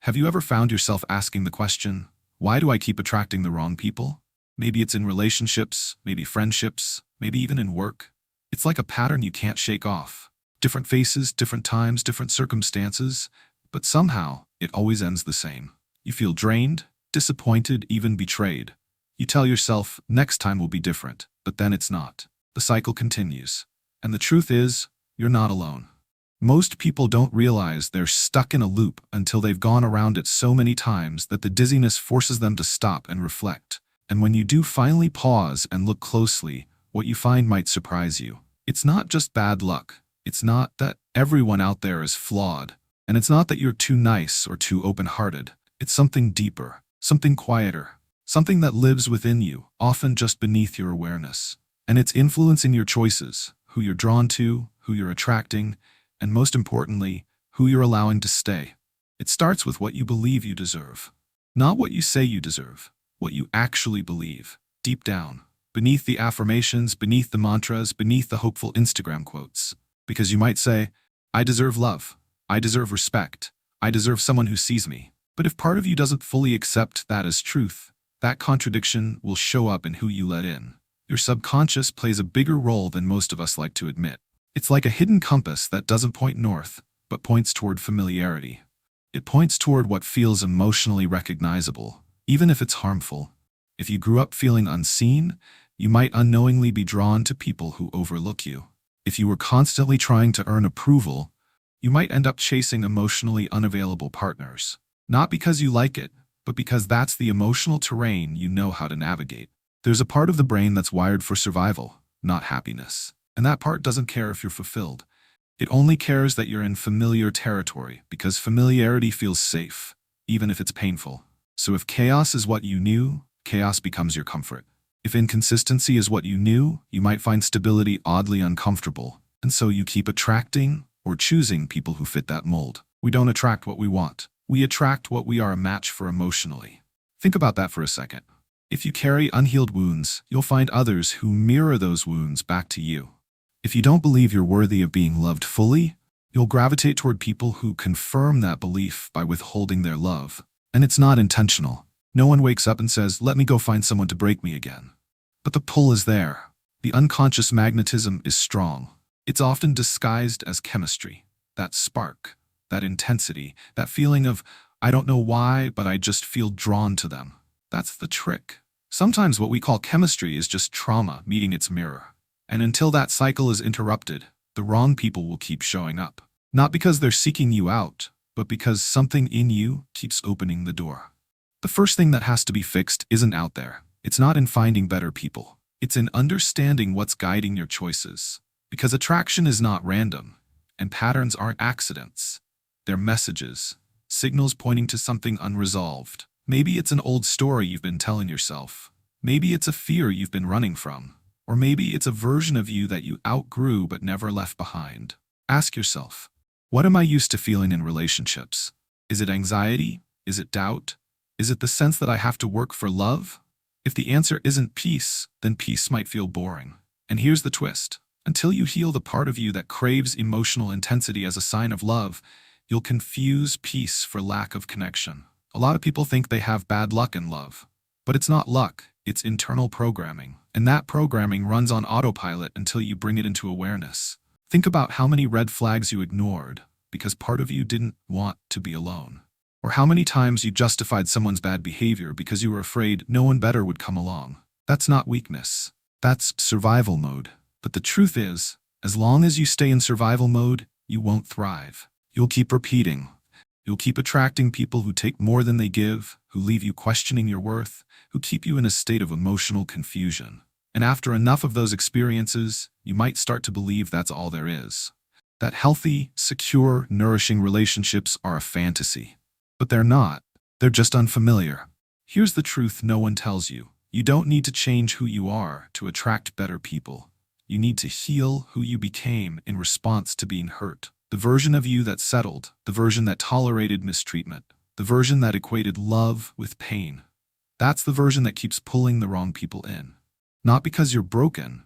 Have you ever found yourself asking the question, why do I keep attracting the wrong people? Maybe it's in relationships, maybe friendships, maybe even in work. It's like a pattern you can't shake off. Different faces, different times, different circumstances, but somehow it always ends the same. You feel drained, disappointed, even betrayed. You tell yourself, next time will be different, but then it's not. The cycle continues. And the truth is, you're not alone. Most people don't realize they're stuck in a loop until they've gone around it so many times that the dizziness forces them to stop and reflect. And when you do finally pause and look closely, what you find might surprise you. It's not just bad luck. It's not that everyone out there is flawed. And it's not that you're too nice or too open-hearted. It's something deeper, something quieter, something that lives within you, often just beneath your awareness. And it's influencing your choices, who you're drawn to, who you're attracting, and most importantly, who you're allowing to stay. It starts with what you believe you deserve. Not what you say you deserve, what you actually believe, deep down, beneath the affirmations, beneath the mantras, beneath the hopeful Instagram quotes. Because you might say, I deserve love, I deserve respect, I deserve someone who sees me. But if part of you doesn't fully accept that as truth, that contradiction will show up in who you let in. Your subconscious plays a bigger role than most of us like to admit. It's like a hidden compass that doesn't point north, but points toward familiarity. It points toward what feels emotionally recognizable, even if it's harmful. If you grew up feeling unseen, you might unknowingly be drawn to people who overlook you. If you were constantly trying to earn approval, you might end up chasing emotionally unavailable partners. Not because you like it, but because that's the emotional terrain you know how to navigate. There's a part of the brain that's wired for survival, not happiness. And that part doesn't care if you're fulfilled. It only cares that you're in familiar territory, because familiarity feels safe, even if it's painful. So if chaos is what you knew, chaos becomes your comfort. If inconsistency is what you knew, you might find stability oddly uncomfortable. And so you keep attracting or choosing people who fit that mold. We don't attract what we want. We attract what we are a match for emotionally. Think about that for a second. If you carry unhealed wounds, you'll find others who mirror those wounds back to you. If you don't believe you're worthy of being loved fully, you'll gravitate toward people who confirm that belief by withholding their love. And it's not intentional. No one wakes up and says, let me go find someone to break me again. But the pull is there. The unconscious magnetism is strong. It's often disguised as chemistry. That spark, that intensity, that feeling of, I don't know why, but I just feel drawn to them. That's the trick. Sometimes what we call chemistry is just trauma meeting its mirror. And until that cycle is interrupted, the wrong people will keep showing up. Not because they're seeking you out, but because something in you keeps opening the door. The first thing that has to be fixed isn't out there. It's not in finding better people. It's in understanding what's guiding your choices. Because attraction is not random, and patterns aren't accidents. They're messages, signals pointing to something unresolved. Maybe it's an old story you've been telling yourself. Maybe it's a fear you've been running from. Or maybe it's a version of you that you outgrew but never left behind. Ask yourself, what am I used to feeling in relationships? Is it anxiety? Is it doubt? Is it the sense that I have to work for love? If the answer isn't peace, then peace might feel boring. And here's the twist. Until you heal the part of you that craves emotional intensity as a sign of love, you'll confuse peace for lack of connection. A lot of people think they have bad luck in love. But it's not luck, it's internal programming. And that programming runs on autopilot until you bring it into awareness. Think about how many red flags you ignored because part of you didn't want to be alone. Or how many times you justified someone's bad behavior because you were afraid no one better would come along. That's not weakness. That's survival mode. But the truth is, as long as you stay in survival mode, you won't thrive. You'll keep repeating. You'll keep attracting people who take more than they give, who leave you questioning your worth, who keep you in a state of emotional confusion. And after enough of those experiences, you might start to believe that's all there is. That healthy, secure, nourishing relationships are a fantasy. But they're not. They're just unfamiliar. Here's the truth no one tells you. You don't need to change who you are to attract better people. You need to heal who you became in response to being hurt. The version of you that settled, the version that tolerated mistreatment, the version that equated love with pain. That's the version that keeps pulling the wrong people in. Not because you're broken,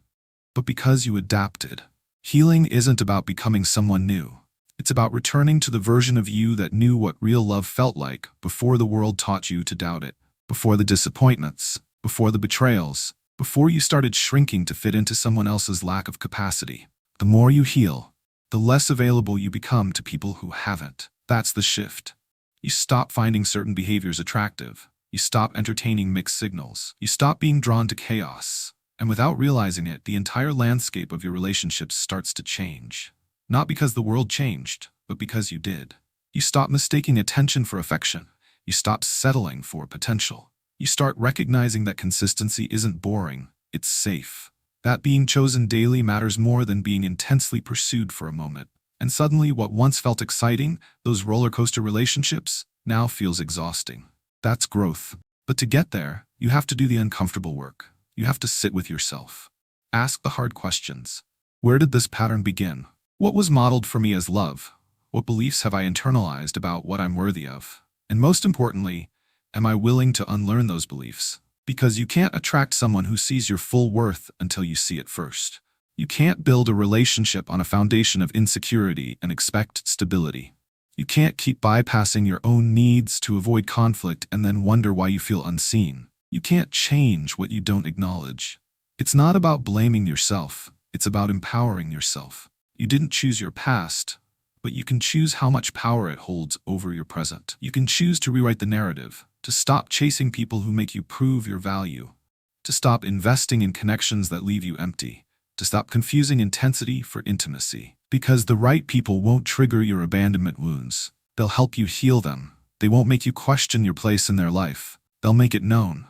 but because you adapted. Healing isn't about becoming someone new. It's about returning to the version of you that knew what real love felt like before the world taught you to doubt it, before the disappointments, before the betrayals, before you started shrinking to fit into someone else's lack of capacity. The more you heal, the less available you become to people who haven't. That's the shift. You stop finding certain behaviors attractive. You stop entertaining mixed signals. You stop being drawn to chaos. And without realizing it, the entire landscape of your relationships starts to change. Not because the world changed, but because you did. You stop mistaking attention for affection. You stop settling for potential. You start recognizing that consistency isn't boring, it's safe. That being chosen daily matters more than being intensely pursued for a moment. And suddenly, what once felt exciting, those roller coaster relationships, now feels exhausting. That's growth. But to get there, you have to do the uncomfortable work. You have to sit with yourself. Ask the hard questions. Where did this pattern begin? What was modeled for me as love? What beliefs have I internalized about what I'm worthy of? And most importantly, am I willing to unlearn those beliefs? Because you can't attract someone who sees your full worth until you see it first. You can't build a relationship on a foundation of insecurity and expect stability. You can't keep bypassing your own needs to avoid conflict and then wonder why you feel unseen. You can't change what you don't acknowledge. It's not about blaming yourself. It's about empowering yourself. You didn't choose your past, but you can choose how much power it holds over your present. You can choose to rewrite the narrative, to stop chasing people who make you prove your value, to stop investing in connections that leave you empty, to stop confusing intensity for intimacy. Because the right people won't trigger your abandonment wounds. They'll help you heal them. They won't make you question your place in their life. They'll make it known.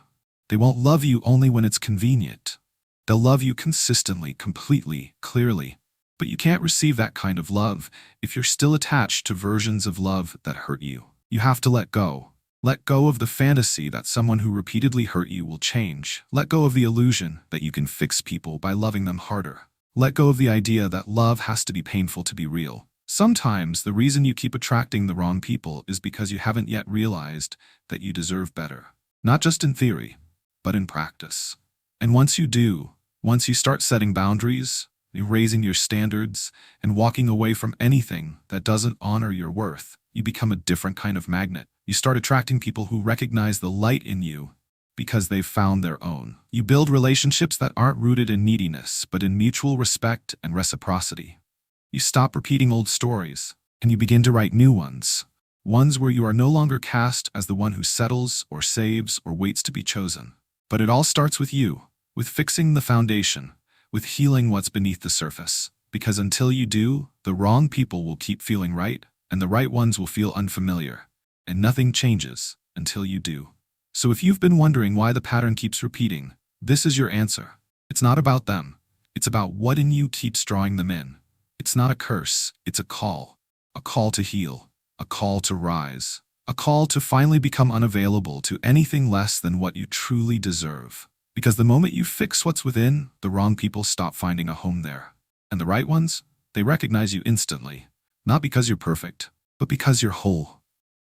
They won't love you only when it's convenient. They'll love you consistently, completely, clearly. But you can't receive that kind of love if you're still attached to versions of love that hurt you. You have to let go. Let go of the fantasy that someone who repeatedly hurt you will change. Let go of the illusion that you can fix people by loving them harder. Let go of the idea that love has to be painful to be real. Sometimes the reason you keep attracting the wrong people is because you haven't yet realized that you deserve better. Not just in theory, but in practice. And once you do, once you start setting boundaries, raising your standards, and walking away from anything that doesn't honor your worth, you become a different kind of magnet. You start attracting people who recognize the light in you because they've found their own. You build relationships that aren't rooted in neediness, but in mutual respect and reciprocity. You stop repeating old stories, and you begin to write new ones. Ones where you are no longer cast as the one who settles or saves or waits to be chosen. But it all starts with you, with fixing the foundation, with healing what's beneath the surface. Because until you do, the wrong people will keep feeling right, and the right ones will feel unfamiliar. And nothing changes until you do. So if you've been wondering why the pattern keeps repeating, this is your answer. It's not about them. It's about what in you keeps drawing them in. It's not a curse, it's a call to heal, a call to rise, a call to finally become unavailable to anything less than what you truly deserve. Because the moment you fix what's within, the wrong people stop finding a home there. And the right ones, they recognize you instantly. Not because you're perfect, but because you're whole.